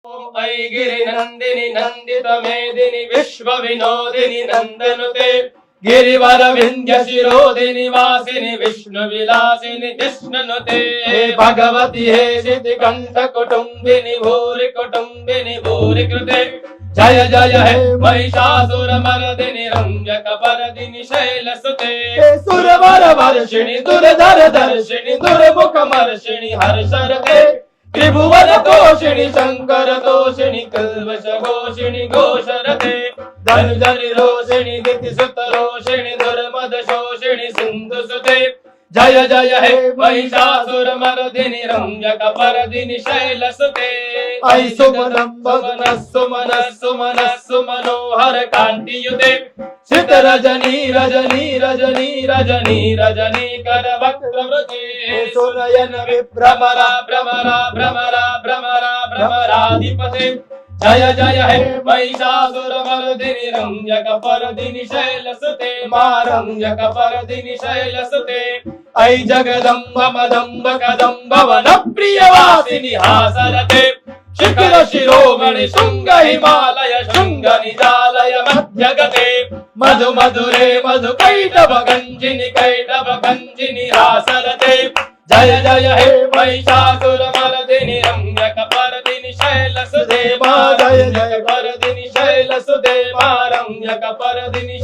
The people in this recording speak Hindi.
ऐ गिरिनन्दिनि नन्दित मेदिनि विश्व विनोदिनि नन्दनुते गिरिवर विंध्य शिरोदिनि वासिनि विष्णु विलासिनि जिष्णुनुते भगवति हे शितिकण्ठ कुटुम्बिनि भूरि कुटुम्बिनि भूरि कृते जय जय हे महिषासुरमर्दिनि रम्यकपर्दिनि शैलसुते सुरवर वर्षिणि दुर्धर दर्शिनि दुर्मुखमर्षिणि हर्षरते त्रिभुवन तोषिणि शंकर तोषिणि कल्वश घोषिणि घोषरते धन धन रोषिणि दिति सुत रोषिणि दुर्मद शोषिणि सिंधु सुते जय जय हे महिषासुरमर्दिनि रम्यकपर्दिनि शैलसुते ऐ सुमनं सुमन सुमन सुमनोहर कान्तियुते सित रजनी रजनी रजनी रजनी रजनी कर वक्रवृते सुनयन विभ्रमरा भ्रमरा भ्रमरा भ्रमरा भ्रमराधिपते जय जय हे महिषासुरमर्दिनि रम्यकपर्दिनि शैलसुते मा रम्यकपर्दिनि शैलसुते ऐ जगदम्ब मदम्ब कदम्ब वनप्रियवासिनि हासरते शिखर शिरोमणि शृंग हिमालय शृंग निजालय मध्यगते मधु मधुरे मधु कैटभ गंजिनि हासरते जय जय हे महिषासुरमर्दिनि रम्यकपर्दिनि शैलसुते मा जय जय पर्दिनि शैलसुते मा रम्यकपर्दिनि